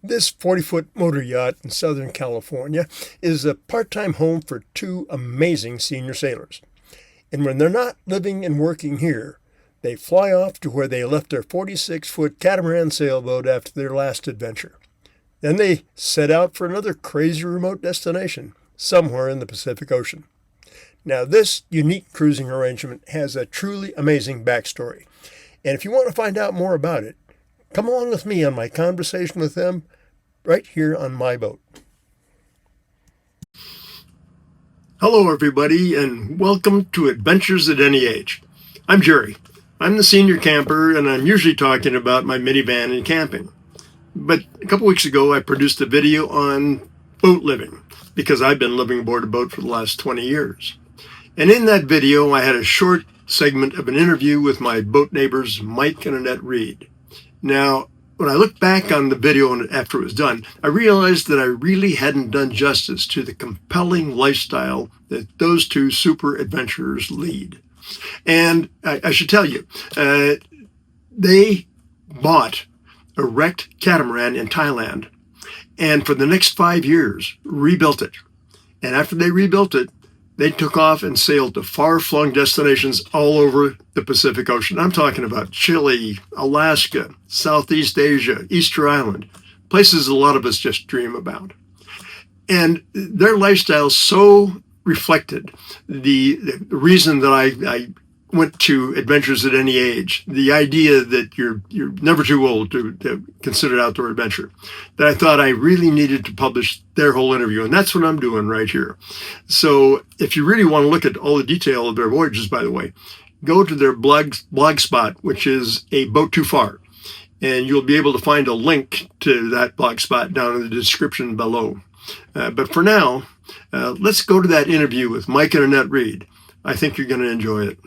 This 40-foot motor yacht in Southern California is a part-time home for two amazing senior sailors. And when they're not living and working here, they fly off to where they left their 46-foot Catamaran sailboat after their last adventure. Then they set out for another crazy remote destination, somewhere in the Pacific Ocean. Now, this unique cruising arrangement has a truly amazing backstory. And if you want to find out more about it, come along with me on my conversation with them right here on my boat. Hello, everybody, and welcome to Adventures at Any Age. I'm Jerry. I'm the senior camper, and I'm usually talking about my minivan and camping. But a couple weeks ago, I produced a video on boat living because I've been living aboard a boat for the last 20 years. And in that video, I had a short segment of an interview with my boat neighbors, Mike and Annette Reed. Now, when I looked back on the video after it was done, I realized that I really hadn't done justice to the compelling lifestyle that those two super adventurers lead. And I should tell you, they bought a wrecked catamaran in Thailand, and for the next 5 years, rebuilt it. And after they rebuilt it, they took off and sailed to far-flung destinations all over the Pacific Ocean. I'm talking about Chile, Alaska, Southeast Asia, Easter Island, places a lot of us just dream about. And their lifestyle so reflected the reason that I went to Adventures at Any Age, the idea that you're never too old to consider outdoor adventure, that I thought I really needed to publish their whole interview. And that's what I'm doing right here. So if you really want to look at all the detail of their voyages, by the way, go to their blog spot, which is A Boat Too Far. And you'll be able to find a link to that blog spot down in the description below. But for now, let's go to that interview with Mike and Annette Reed. I think you're going to enjoy it.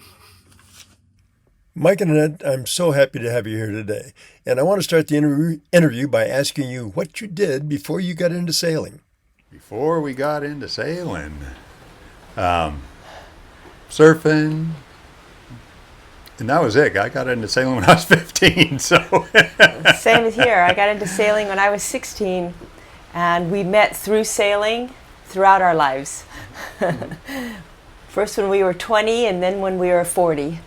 Mike and Annette, I'm so happy to have you here today. And I want to start the interview by asking you what you did before you got into sailing. Before we got into sailing, surfing, and that was it. I got into sailing when I was 15. So Same as here. I got into sailing when I was 16, and we met through sailing throughout our lives. First when we were 20, and then when we were 40.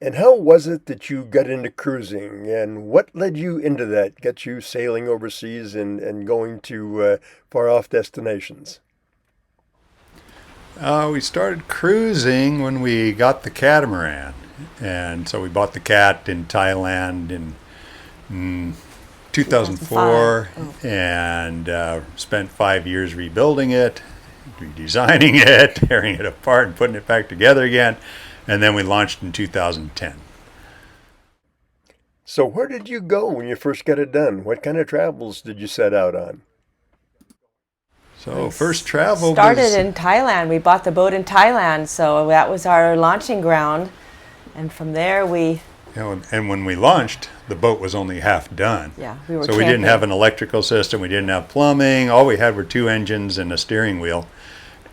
And how was it that you got into cruising, and what led you into that, got you sailing overseas and going to far-off destinations? We started cruising when we got the catamaran. And so we bought the cat in Thailand in 2004 and spent 5 years rebuilding it, redesigning it, tearing it apart and putting it back together again. And then we launched in 2010. So where did you go when you first got it done? What kind of travels did you set out on? So first travel started in Thailand. We bought the boat in Thailand, so that was our launching ground. And from there and when we launched, the boat was only half done. Yeah, we were So we didn't have an electrical system, we didn't have plumbing, all we had were 2 engines and a steering wheel,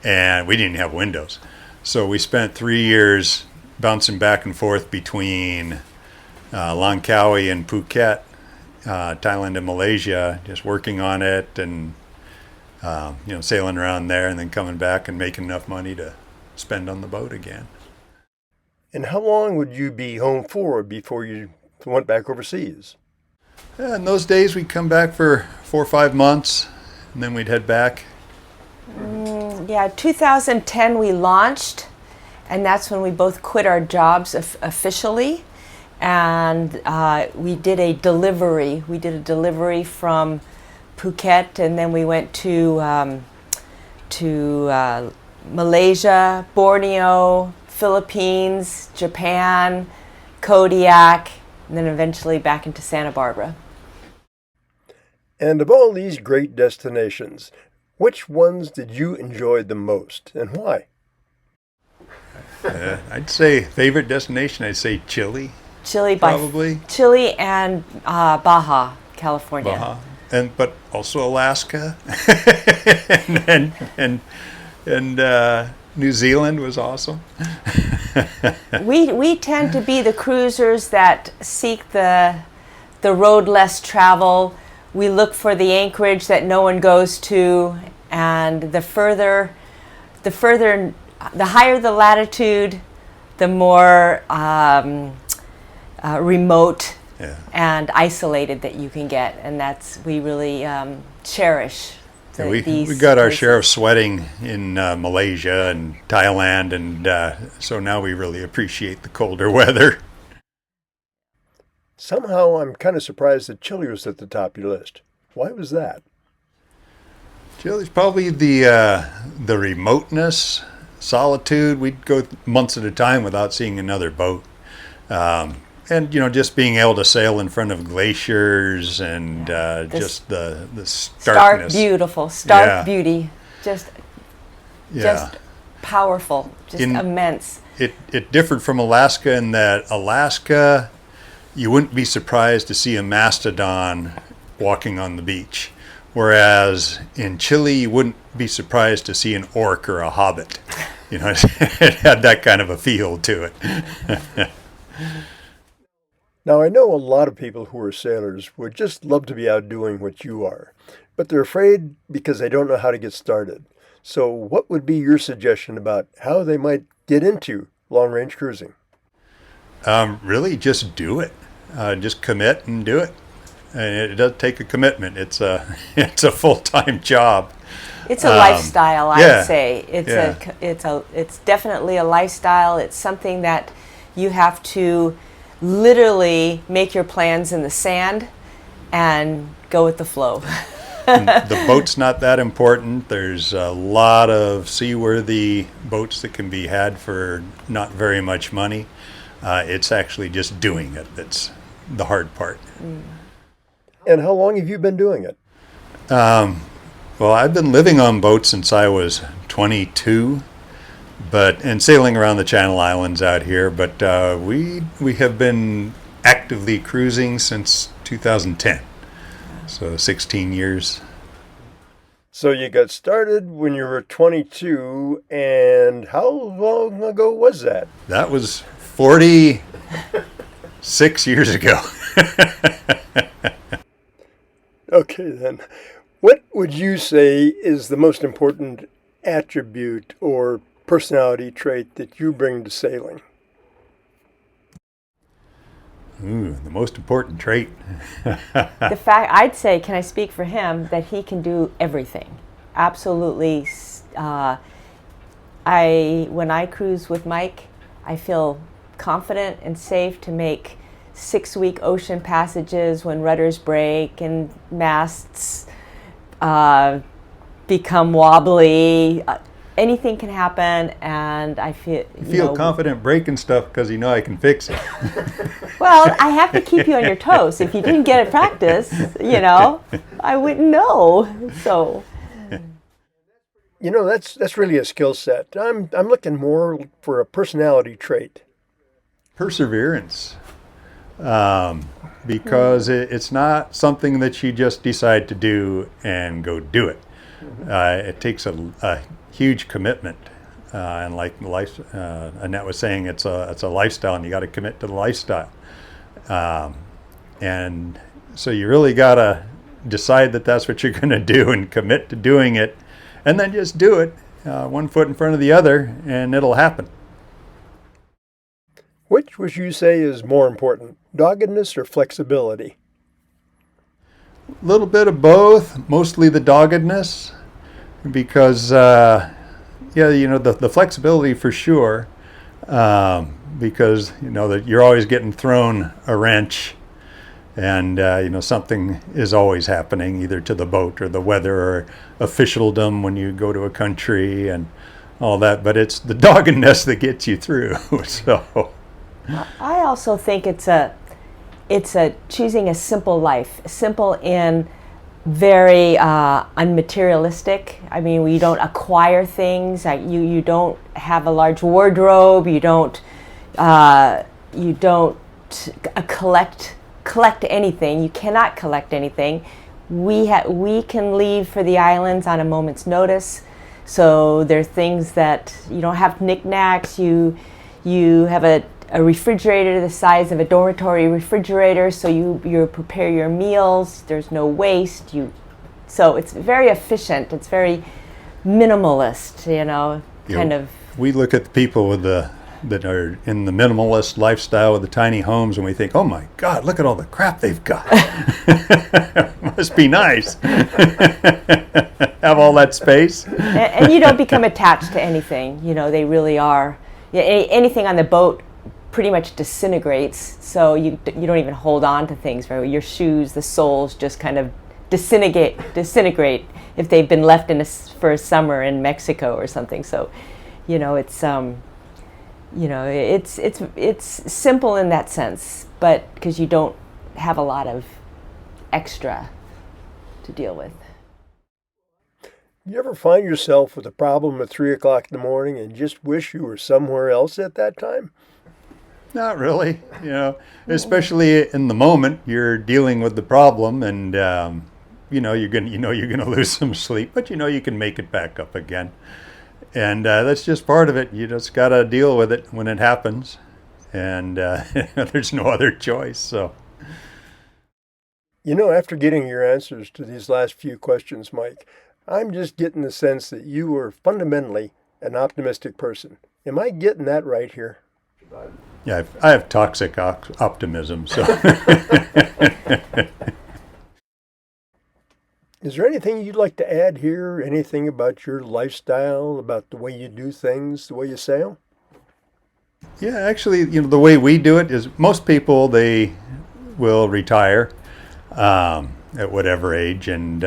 and we didn't have windows. So we spent 3 years bouncing back and forth between Langkawi and Phuket, Thailand and Malaysia, just working on it and sailing around there and then coming back and making enough money to spend on the boat again. And how long would you be home for before you went back overseas? In those days, we'd come back for 4 or 5 months, and then we'd head back. 2010 we launched, and that's when we both quit our jobs officially, and we did a delivery. We did a delivery from Phuket, and then we went to Malaysia, Borneo, Philippines, Japan, Kodiak, and then eventually back into Santa Barbara. And of all these great destinations, which ones did you enjoy the most, and why? I'd say favorite destination, I'd say Chile. Chile, probably. Chile and Baja, California. Baja, but also Alaska, and New Zealand was awesome. we tend to be the cruisers that seek the the road less travel. We look for the anchorage that no one goes to, and the higher the latitude, the more remote and isolated that you can get, and we really cherish. We got our share of sweating in Malaysia and Thailand, and so now we really appreciate the colder weather. Somehow I'm kind of surprised that Chile was at the top of your list. Why was that? Chile's probably the remoteness, solitude. We'd go months at a time without seeing another boat. And, just being able to sail in front of glaciers and just the starkness. Stark beauty. Just powerful, just immense. It differed from Alaska in that Alaska, you wouldn't be surprised to see a mastodon walking on the beach. Whereas in Chile, you wouldn't be surprised to see an orc or a hobbit. It had that kind of a feel to it. Now, I know a lot of people who are sailors would just love to be out doing what you are, but they're afraid because they don't know how to get started. So what would be your suggestion about how they might get into long-range cruising? Really, just do it. Just commit and do it. And it does take a commitment. It's a full-time job. It's a lifestyle, I'd say. It's definitely a lifestyle. It's something that you have to literally make your plans in the sand and go with the flow. The boat's not that important. There's a lot of seaworthy boats that can be had for not very much money. It's actually just doing it that's the hard part. And how long have you been doing it? Well, I've been living on boats since I was 22, and sailing around the Channel Islands out here. But we have been actively cruising since 2010, so 16 years. So you got started when you were 22, and how long ago was that? That was 46 years ago. Okay, then. What would you say is the most important attribute or personality trait that you bring to sailing? The most important trait. The fact, I'd say, can I speak for him, that he can do everything. Absolutely. When I cruise with Mike, I feel confident and safe to make 6-week ocean passages when rudders break and masts become wobbly. Anything can happen, and I feel confident breaking stuff because I can fix it. Well, I have to keep you on your toes. If you didn't get it practice, I wouldn't know. So, that's really a skill set. I'm looking more for a personality trait. Perseverance, because it's not something that you just decide to do and go do it. It takes a huge commitment, and like Annette was saying, it's a lifestyle, and you got to commit to the lifestyle. And so you really got to decide that that's what you're going to do and commit to doing it, and then just do it, one foot in front of the other, and it'll happen. Which would you say is more important, doggedness or flexibility? A little bit of both, mostly the doggedness, because the flexibility for sure, because that you're always getting thrown a wrench, and something is always happening, either to the boat or the weather or officialdom when you go to a country and all that. But it's the doggedness that gets you through. So I also think it's a choosing a simple life, simple in very unmaterialistic. I mean, we don't acquire things. You don't have a large wardrobe. You don't collect anything. You cannot collect anything. We can leave for the islands on a moment's notice. So there are things that you don't have knickknacks. You have a refrigerator the size of a dormitory refrigerator, so you prepare your meals. There's no waste. So it's very efficient. It's very minimalist, kind of. We look at the people that are in the minimalist lifestyle with the tiny homes, and we think, oh my God, look at all the crap they've got. Must be nice. Have all that space. And you don't become attached to anything. They really are. Anything on the boat pretty much disintegrates, so you don't even hold on to things very well. Your shoes, the soles just kind of disintegrate if they've been left for a summer in Mexico or something. So, it's simple in that sense, but because you don't have a lot of extra to deal with. You ever find yourself with a problem at 3 o'clock in the morning and just wish you were somewhere else at that time? Not really, especially in the moment you're dealing with the problem, and you're gonna lose some sleep, but you can make it back up again, and that's just part of it. You just gotta deal with it when it happens, and there's no other choice. So, after getting your answers to these last few questions, Mike, I'm just getting the sense that you are fundamentally an optimistic person. Am I getting that right here? Yeah, I have toxic optimism. So, is there anything you'd like to add here? Anything about your lifestyle, about the way you do things, the way you sail? Yeah, actually, the way we do it is most people, they will retire at whatever age and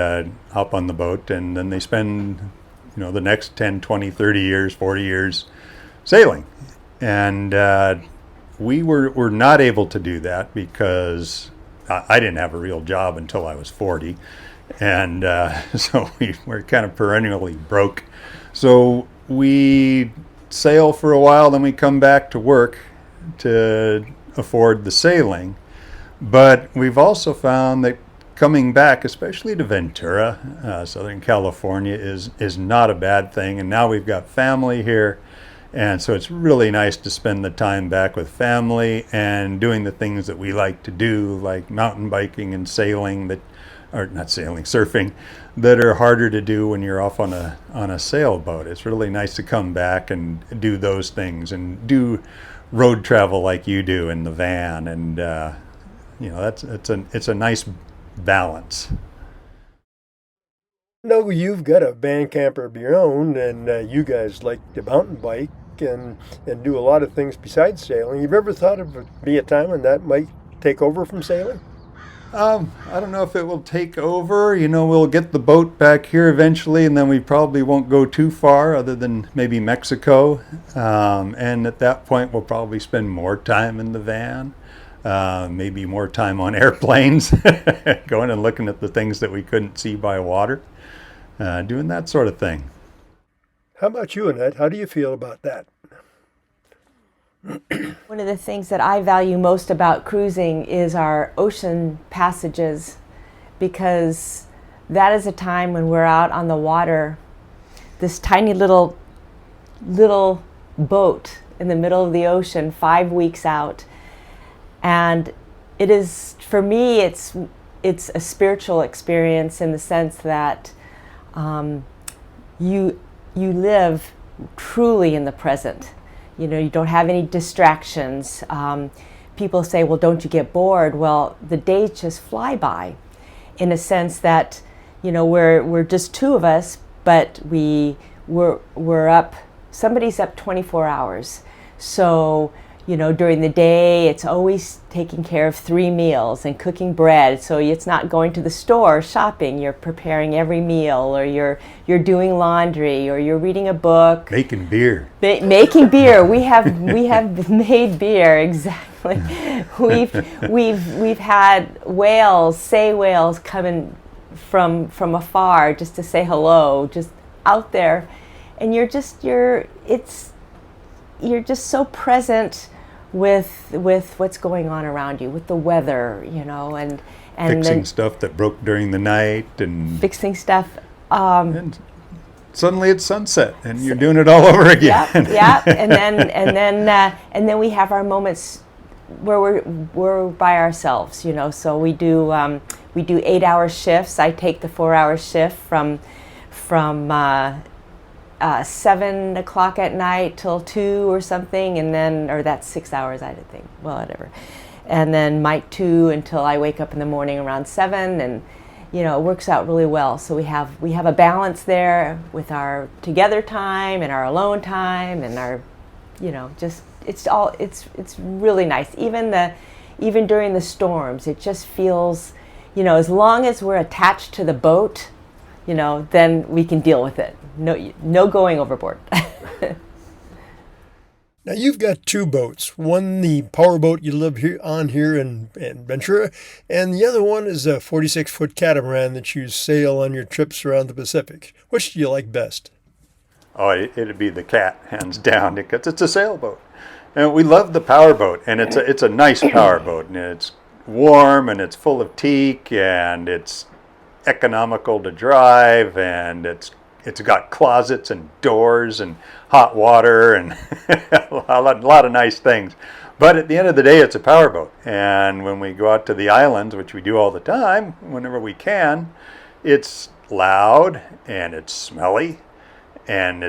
hop on the boat, and then they spend, the next 10, 20, 30 years, 40 years sailing. And we were not able to do that because I didn't have a real job until I was 40. And so we were kind of perennially broke. So we sail for a while, then we come back to work to afford the sailing. But we've also found that coming back, especially to Ventura, Southern California, is not a bad thing. And now we've got family here. And so it's really nice to spend the time back with family and doing the things that we like to do, like mountain biking and sailing, surfing, that are harder to do when you're off on a sailboat. It's really nice to come back and do those things and do road travel like you do in the van, and it's a nice balance. No, you've got a van camper of your own, and you guys like to mountain bike and do a lot of things besides sailing. You've ever thought of be a time when that might take over from sailing? I don't know if it will take over. We'll get the boat back here eventually, and then we probably won't go too far other than maybe Mexico. And at that point, we'll probably spend more time in the van, maybe more time on airplanes, going and looking at the things that we couldn't see by water, doing that sort of thing. How about you, Annette? How do you feel about that? One of the things that I value most about cruising is our ocean passages, because that is a time when we're out on the water, this tiny little boat in the middle of the ocean, 5 weeks out. And it is, for me, it's a spiritual experience in the sense that you live truly in the present. You don't have any distractions. People say, well, don't you get bored? Well, the days just fly by, in a sense that, we're just two of us, but we're up, somebody's up 24 hours. So, during the day, it's always taking care of 3 meals and cooking bread. So it's not going to the store shopping. You're preparing every meal, or you're doing laundry, or you're reading a book. Making beer. Making beer. We have made beer, exactly. We've had say whales coming from afar just to say hello, just out there, and you're just so present with what's going on around you, with the weather, and fixing stuff that broke during the night, and fixing stuff. And suddenly it's sunset and you're doing it all over again. Yeah, and then we have our moments where we're by ourselves, you know. So we do 8-hour shifts. I take the 4-hour shift from 7 o'clock at night till 2 or something, and then, or that's 6 hours, I think. Well, whatever. And then Mike 2 until I wake up in the morning around 7, and you know, it works out really well. So we have a balance there with our together time and our alone time and our, you know, just it's really nice. Even during the storms, it just feels, you know, as long as we're attached to the boat, you know, then we can deal with it. No going overboard. Now you've got two boats. One, the power boat you live here in Ventura, and the other one is a 46-foot catamaran that you sail on your trips around the Pacific. Which do you like best? Oh, it'd be the Cat, hands down, because it's a sailboat. And we love the power boat, and it's a nice power boat, and it's warm, and it's full of teak, and it's economical to drive, and it's got closets and doors and hot water and a lot of nice things. But at the end of the day, it's a powerboat. And when we go out to the islands, which we do all the time, whenever we can, it's loud and it's smelly and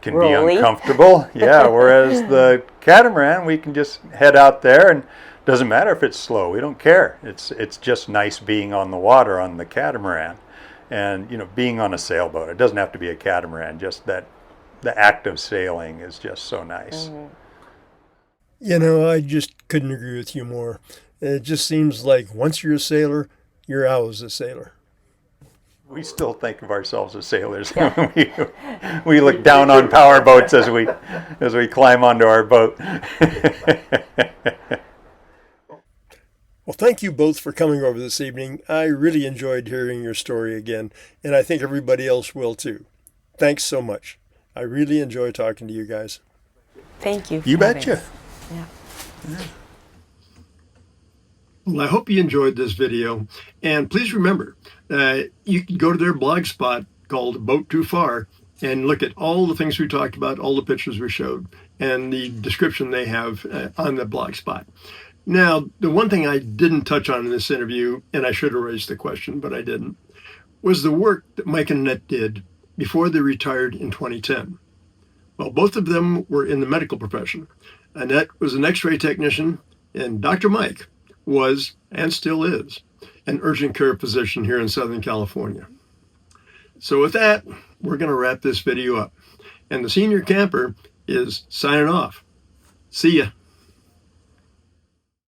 can Rolly. be uncomfortable. Yeah, whereas the catamaran, we can just head out there and it doesn't matter if it's slow. We don't care. It's just nice being on the water on the catamaran. And, you know, being on a sailboat, it doesn't have to be a catamaran, just that the act of sailing is just so nice. Mm-hmm. You know, I just couldn't agree with you more. It just seems like once you're a sailor, you're always a sailor. We still think of ourselves as sailors. Yeah. we look down on power boats as we climb onto our boat. Well, thank you both for coming over this evening. I really enjoyed hearing your story again, and I think everybody else will too. Thanks so much. I really enjoy talking to you guys. Thank you. You betcha. Yeah. Well, I hope you enjoyed this video. And please remember, you can go to their blog spot called Boat Too Far and look at all the things we talked about, all the pictures we showed, and the description they have on the blog spot. Now, the one thing I didn't touch on in this interview, and I should have raised the question, but I didn't, was the work that Mike and Annette did before they retired in 2010. Well, both of them were in the medical profession. Annette was an x-ray technician, and Dr. Mike was, and still is, an urgent care physician here in Southern California. So with that, we're going to wrap this video up. And the senior camper is signing off. See ya.